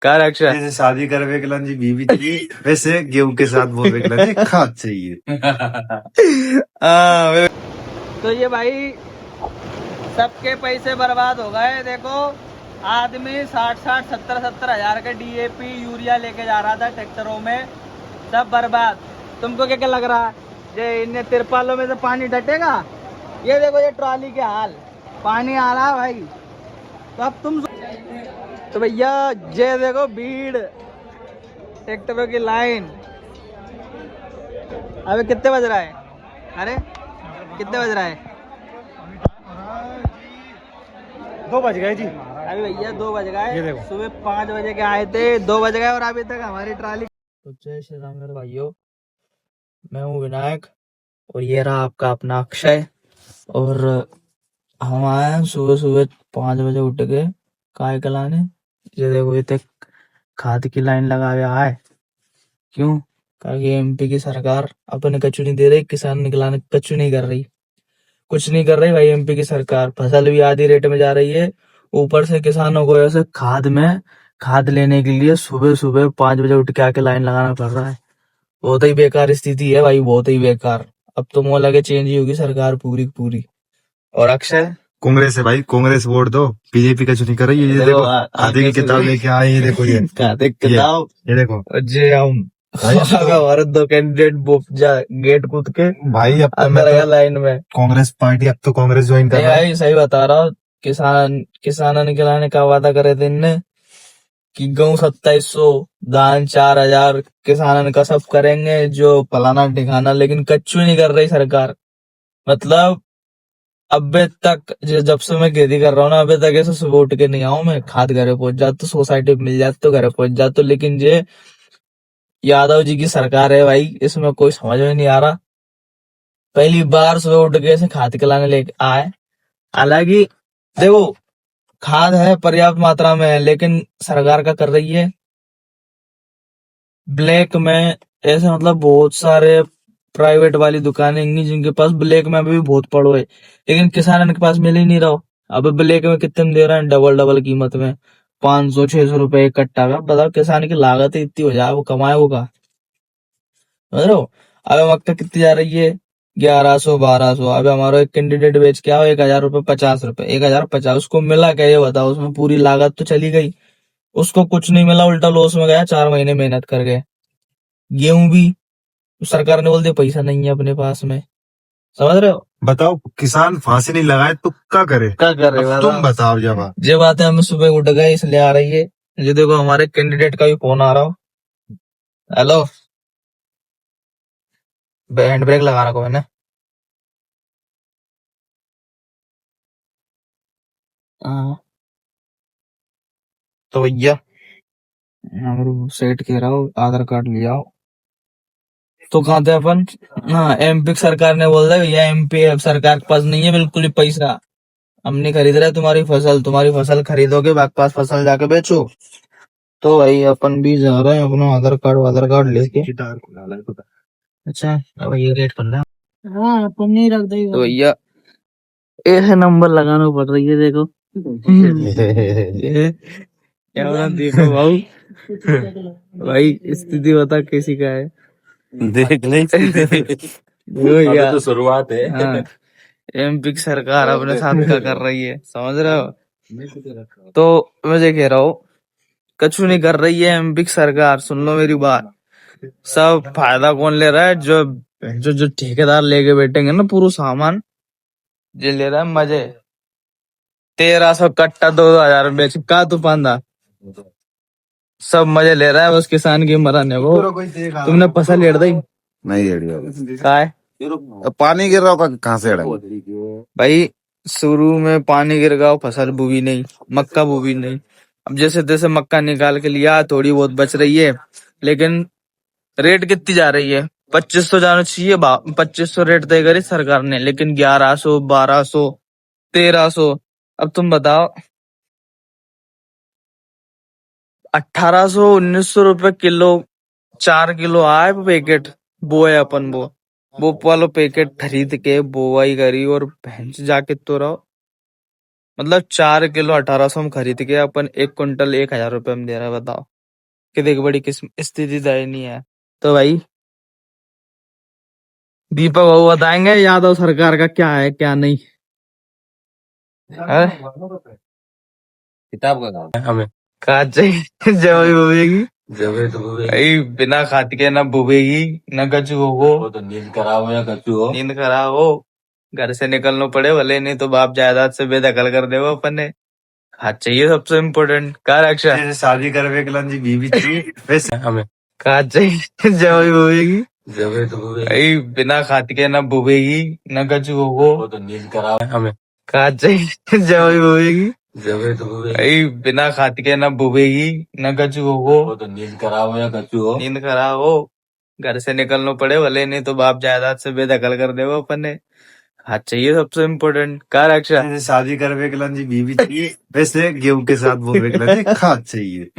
Car अक्षर जैसे शादी कर वेकलन जी बीवी चाहिए, वैसे गेहूं के साथ वो वेकलन जी खाद चाहिए। तो ये भाई सबके पैसे बर्बाद हो गए। देखो आदमी 60-60, 70-70 हजार का DAP यूरिया लेके जा रहा था ट्रैक्टरों में, सब बर्बाद। तुमको क्या क्या लग रहा है ये इन तिरपालों में से पानी डटेगा? ये देखो ये ट्रॉली के हाल, पानी आ रहा है भाई। तो अब तुम तो भैया ये देखो भीड़, ट्रैक्टरों की लाइन। अबे कितने बज रहा है? अरे कितने बज रहा है? 2 बज गए जी। अभी भैया 2 बज गए। सुबह 5 बजे के आए थे, 2 बज गए और अभी तक हमारी ट्राली। तो जय श्री राम मेरे भाइयों, मैं हूँ विनायक और ये रहा आपका अपना अक्षय। और हम आए हैं सुबह सुबह 5 बजे उठ के काय कलाने। ये देखो ये तक खाद की लाइन लगा हुआ है। क्यों? क्योंकि MP की सरकार अपने कच्चू नहीं दे रही, किसान निकलाने कच्चू नहीं कर रही, कुछ नहीं कर रही भाई। MP की सरकार फसल भी आधी रेट में जा रही है, ऊपर से किसानों को ऐसे खाद लेने के लिए सुबह सुबह 5 बजे उठ के आके लाइन लगाना पड़ रहा है। बहुत ही बेकार स्थिति है भाई, बहुत ही बेकार। अब तो मुझे लगे चेंज ही होगी सरकार पूरी की पूरी। और अक्षय कांग्रेस है भाई, कांग्रेस वोट दो, बीजेपी का चुनी कर रही है। ये देखो खादी की किताब लेके आए, ये देखो ये खाते किताब, ये देखो जे हम हमारे 2 कैंडिडेट गेट कूद के भाई। अब तो अंदर गया लाइन में कांग्रेस पार्टी, अब तो कांग्रेस ज्वाइन कर रहा है। भाई सही बता रहा हूँ। किसानों ने खिलाने का वादा करे थे इनने कि गेहूं 2700, धान 4000, किसानों का सब करेंगे जो फलाना ठिकाना, लेकिन कच्चू नहीं कर रही सरकार। मतलब अबे तक जब से मैं खेती कर रहा हूँ ना, अबे तक ऐसे सुबह उठ के नहीं आऊं मैं, खाद घरे पहुंच जाता तो सोसाइटी मिल जाती तो घरे पहुंच जाता तो। लेकिन ये यादव जी की सरकार है भाई, इसमें कोई समझ में नहीं आ रहा। पहली बार सुबह उठ के ऐसे खाद खिलाने लेके आए। हालांकि देखो खाद है पर्याप्त मात्रा में है, लेकिन सरकार का कर रही है ब्लैक में। ऐसे मतलब बहुत सारे प्राइवेट वाली दुकानें होंगी जिनके पास ब्लैक में अभी भी बहुत पड़ो है, लेकिन किसानों के पास मिल ही नहीं रहा। अब ब्लैक में कितने में दे रहे हैं? डबल कीमत में, 500-600 रुपए एक कट्टा का। बताओ किसान की लागत ही इतनी हो जाए, वो कमाए होगा? समझ रहे हो? अब मक्का कितनी जा रही है? 1100-1200। अब हमारा एक कैंडिडेट बेच के आओ 1050 रुपए, 1050 उसको मिला क्या ये बताओ? उसमें पूरी लागत तो चली गई, उसको कुछ नहीं मिला, उल्टा लॉस में गया। 4 महीने मेहनत कर गए। गेहूं भी सरकार ने बोल दिया पैसा नहीं है अपने पास में। समझ रहे हो? बताओ किसान फांसी नहीं लगाए तो क्या करे? क्या कर रहे हो? तुम बताओ। जब ये बात है, हम सुबह उठ गए इसलिए आ रही है। ये देखो हमारे कैंडिडेट का भी फोन आ रहा हो। हेलो, हैंड ब्रेक लगा रखा मैंने। हाँ, तो भैया सेठ कह रहा हो आधार कार्ड ले आओ। तो कहाँ थे अपन? हाँ, MP सरकार ने बोल दिया भैया MP सरकार के पास नहीं है बिल्कुल ही पैसा, हम नहीं खरीद रहे तुम्हारी फसल खरीदोगे पास फसल जाके बेचो। तो भाई अपन भी जा रहे हैं अपना आधार कार्ड लेके। अच्छा अब ये रेट कर रहा है। हाँ अपन नहीं रख देगा तो भैया ऐसे नंबर लगाना पड़ रही है। देखो ये कैमरा देखो भाऊ, भाई स्थिति बता कैसी का है? देख ले तो शुरुआत है। हाँ, MP की सरकार अपने साथ क्या कर रही है, समझ रहे हो? तो मैं कह रहा हूँ कछु नहीं कर रही है MP की सरकार। सुन लो मेरी बात, सब फायदा कौन ले रहा है? जो ठेकेदार लेके बैठेंगे ना पूरा सामान, जो ले रहा है मजे। 1300 कट्टा 2000 बेच का तूफानदार सब मजे ले रहा है, बस किसान की मराने को। तुमने फसल हेड़ दी? नहीं रेडी का है? पानी गिर रहा होगा, कहाँ से हेड़ा? भाई शुरू में पानी गिर गया, फसल बुवी नहीं, मक्का बुवी नहीं। अब जैसे तैसे मक्का निकाल के लिया, थोड़ी बहुत बच रही है, लेकिन रेट कितनी जा रही है? 2500 जाना चाहिए। 2500 रेट तय करी सरकार ने, लेकिन 1100, 1200, 1300। अब तुम बताओ 1800-1900 रुपए किलो 4 किलो आए पैकेट। बोए अपन वो वालो पैकेट खरीद के बोवाई करी और भैंस जाके तो रहो। मतलब 4 किलो 1800 में खरीद के अपन 1 क्विंटल 1000 रुपए में दे रहा है, बताओ। कि देख बड़ी किस्म स्थिति दयनीय है। तो भाई दीपक बाबू बताएंगे यादव सरकार का क्या है क्या नहीं है? किताब का काम हमें कहा चाहिए जब बुबेगी जब तो भाई बिना खाद के न बुबेगी न कछु हो, वो तो नींद कराओ या कछु हो। नींद खराब हो, घर से निकलना पड़े भले, नहीं तो बाप जायदाद से बेदखल कर देगा अपन ने। खाद चाहिए सबसे इम्पोर्टेंट। कहा रक्षा जैसे शादी करवे के लिए बीवी चाहिए वैसे हमें खाद चाहिए जब बुबेगी जब तो भाई बिना खाद के न बुबेगी न कछु हो, वो तो नींद कराओ हमें खाद चाहिए जब बुबेगी जब तो भाई बिना खाद के न बुबेगी न कछु हो, वो तो नींद कराओ या कछु हो। नींद खराब हो, घर से निकलना पड़े भले, नहीं तो बाप जायदाद से बेदखल कर देगा अपन ने। खाद चाहिए सबसे इम्पोर्टेंट। कहा रक्षा जैसे शादी करवे के लिए बीवी चाहिए वैसे गेहूं के साथ बोवे के लिए खाद चाहिए।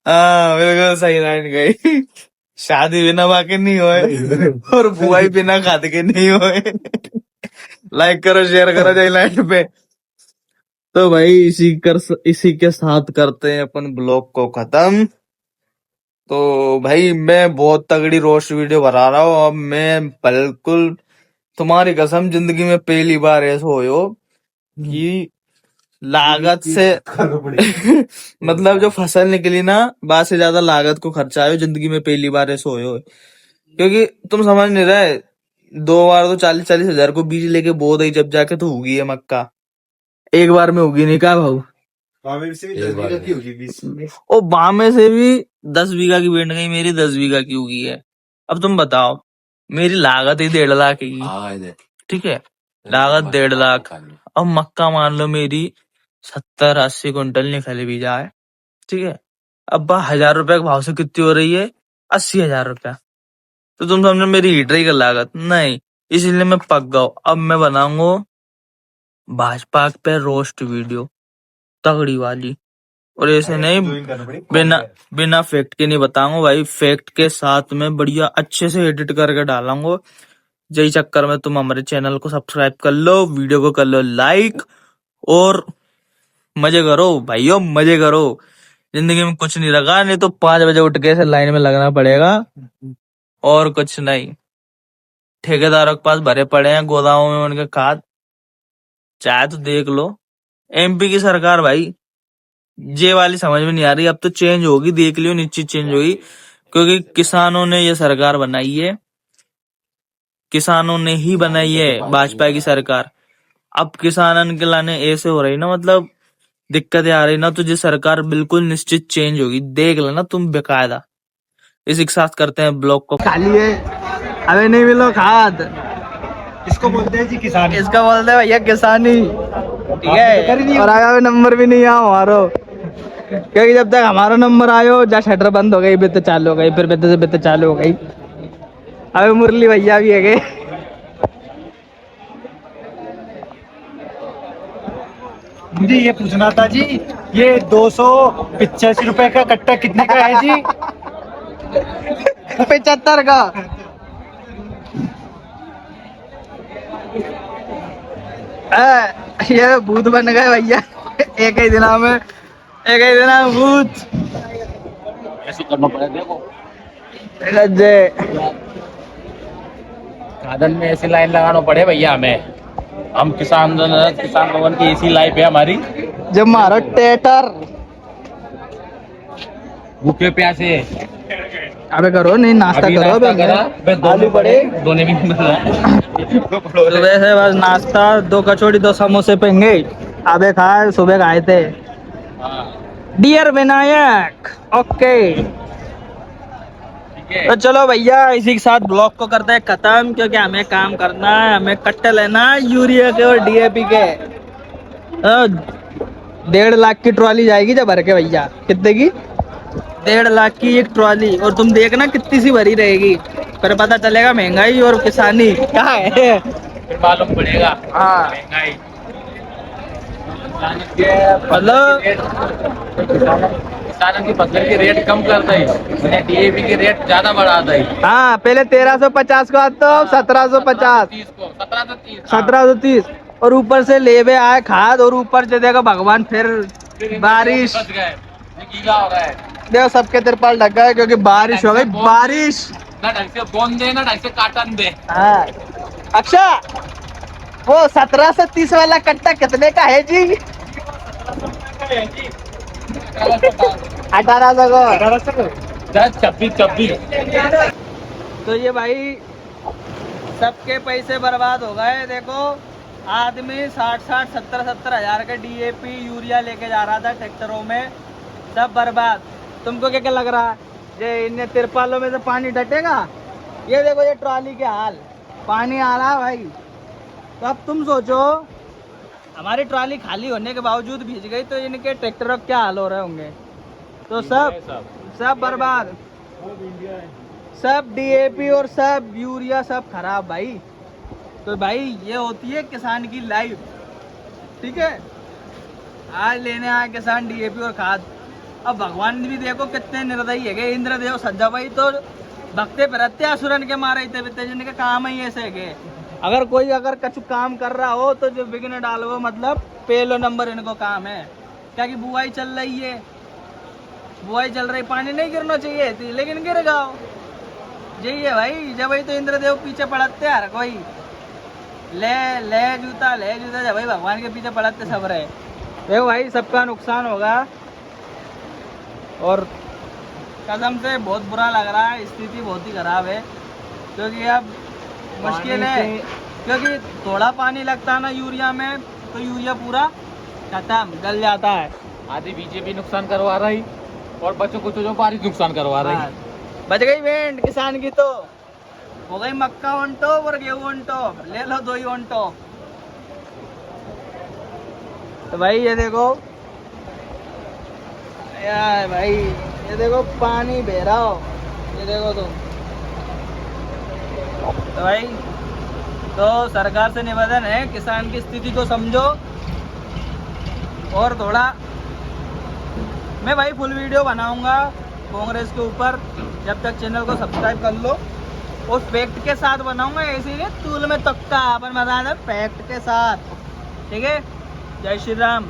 हाँ बिल्कुल सही लाइन गई। शादी बिना बाकी नहीं होए और बुआई बिना खाद के नहीं होए। लाइक करो, शेयर करो जय लाइन पे। तो भाई इसी के साथ करते हैं अपन ब्लॉग को खत्म। तो भाई मैं बहुत तगड़ी रोस्ट वीडियो बना रहा हूँ अब मैं, बिल्कुल तुम्हारी कसम जिंदगी में पहली बार ऐसा हो कि लागत से मतलब जो फसल निकली ना, बात से ज्यादा लागत को खर्चा आयो जिंदगी में पहली बार ऐसा हो। क्योंकि तुम समझ नहीं रहे, 2 बार तो 40-40 हजार को बीज लेके बो दई, जब जाके तो उगी है मक्का, एक बार में उगी नहीं। का भाऊ ओ बामे से भी 10 बीघा की बेंड गई, मेरी 10 बीघा की उगी है। अब तुम बताओ, मेरी लागत ही 1.5 लाख की, ठीक है, लागत 1.5 लाख। अब मक्का मान लो मेरी 70-80 कुंटल निकल भी जाए, ठीक है, अब 1000 रुपए के भाव से कितनी हो रही है? 80,000 रुपया। तो तुम समझो मेरी हीटर की लागत नहीं, इसलिए मैं पक गया। अब मैं बनाऊंगा भाजपा पे रोस्ट वीडियो तगड़ी वाली, और ऐसे नहीं बिना फैक्ट के नहीं बताऊंगा भाई, फैक्ट के साथ में बढ़िया अच्छे से एडिट करके डालूंगा। यही चक्कर में तुम हमारे चैनल को सब्सक्राइब कर लो, वीडियो को कर लो लाइक, और मजे करो भाइयों, मजे करो। जिंदगी में कुछ नहीं रखा, नहीं तो 5 बजे उठ के लाइन में लगना पड़ेगा, और कुछ नहीं। ठेकेदारों के पास भरे पड़े हैं गोदामों में उनके खाद, चाहे तो देख लो। एमपी की सरकार भाई ये वाली समझ में नहीं आ रही, अब तो चेंज होगी, देख लियो निश्चित चेंज होगी, क्योंकि किसानों ने ये सरकार बनाई है, किसानों ने ही बनाई है भाजपा की सरकार। अब किसानन के लाने ऐसे हो रही ना, मतलब दिक्कतें आ रही ना, तो ये सरकार बिल्कुल निश्चित चेंज होगी, देख लेना तुम बेकायदा। इसी के साथ करते हैं ब्लॉग को खाली है। अबे नहीं मिलो खाद, इसको बोलते हैं जी किसान। इसका बोलते हैं भैया किसानी, ठीक है, और आया नंबर भी नहीं आओ हमारो, क्योंकि जब तक हमारा नंबर आयो जा शटर बंद हो गई, बित चालू हो गई, फिर बित से बित चालू हो गई। अबे मुरली भैया भी है गए। मुझे ये पूछना था जी, ये 285 रुपए का कट्टा कितने का है जी? 75 का। ये भूत बन गए भैया एक ही दिना में, एक ही दिना में भूत। ऐसे करना पड़ेगा। देखो खादन में ऐसी लाइन लगाना पड़े भैया हमें, हम किसान भवन की ऐसी लाइफ है हमारी, जब मारो टेटर भूखे प्यासे। अबे करो नहीं, नाश्ता करो, आलू पड़े दोनों भी नहीं मिल रहा है। सुबह से बस नाश्ता 2 कचौड़ी 2 समोसे पेंगे, अबे खाए सुबह खाए थे। डियर विनायक ओके, तो चलो भैया इसी के साथ ब्लॉग को करते हैं खत्म, क्योंकि हमें काम करना है, हमें कट्टे लेना है यूरिया के और डीएपी के। 1.5 लाख की ट्रॉली जाएगी जब भर के भैया, कितने की? 1.5 लाख की एक ट्रॉली, और तुम देखना कितनी सी भरी रहेगी, फिर पता चलेगा महंगाई और किसानी क्या है, फिर मालूम पड़ेगा। हाँ महंगाई मतलब किसानों की फसल की रेट कम कर दे, डीएपी की रेट ज्यादा बढ़ा दे। हाँ पहले 1350 का तो 1750, 1730, और ऊपर से लेवे आए खाद, और ऊपर से देखो भगवान फिर बारिश, ये गीला हो रहा है देखो सबके तिरपाल ढक गए क्योंकि बारिश हो गई, बारिश। ना ढंग से बोन दे ना ढंग से काटन दे। हाँ अक्षा, वो 17 से 30 वाला कट्टा कितने का है जी? 1800 का। 26 तो ये भाई सबके पैसे बर्बाद हो गए। देखो आदमी 60 70 हजार का DAP यूरिया लेके जा रहा था ट्रैक्टरों में, सब बर्बाद। तुमको क्या क्या लग रहा है ये इन तिरपालों में से पानी डटेगा? ये देखो ये ट्रॉली के हाल, पानी आ रहा है भाई। तो अब तुम सोचो हमारी ट्रॉली खाली होने के बावजूद भीज गई तो इनके ट्रैक्टरों के क्या हाल हो रहे होंगे। तो सब बर्बाद, सब DAP और सब यूरिया सब खराब भाई। तो भाई ये होती है किसान की लाइफ, ठीक है। आज लेने आए किसान DAP और खाद। अब भगवान भी देखो कितने निर्दयी है। इंद्रदेव सज्जा भाई तो भक्ते फिरते असुरन के मारे थे, जिनके काम ही ऐसे है। अगर कछु काम कर रहा हो तो जो विघ्न डालो, मतलब पहलो नंबर इनको काम है। क्या कि बुआई चल रही है, बुआई चल रही, पानी नहीं गिरना चाहिए थी लेकिन गिर जाओ। यही है भाई, जब भाई तो इंद्रदेव पीछे पड़ते यार, कोई ले जूता जब भाई भगवान के पीछे पड़ते सब रहे। देखो भाई सबका नुकसान होगा और कसम से बहुत बुरा लग रहा है, स्थिति बहुत ही खराब है। क्योंकि अब मुश्किल है, क्योंकि थोड़ा पानी लगता है ना यूरिया में तो यूरिया पूरा खत्म गल जाता है। आधी बीजेपी नुकसान करवा रही और बच्चों को जो बारिश नुकसान करवा रही। बच गई बैंड किसान की, तो हो गई मक्का ऑन टॉप और गेहूं ऑन टॉप, ले लो दो ही ऑन टॉप। तो भाई ये देखो यार, भाई ये देखो पानी बह रहा हो, ये देखो तो भाई तो सरकार से निवेदन है किसान की स्थिति को समझो। और थोड़ा मैं भाई फुल वीडियो बनाऊंगा कांग्रेस के ऊपर, जब तक चैनल को सब्सक्राइब कर लो। और फैक्ट के साथ बनाऊंगा, ऐसे ही तूल में तक्का अपन बता दे, फैक्ट के साथ, ठीक है। जय श्री राम।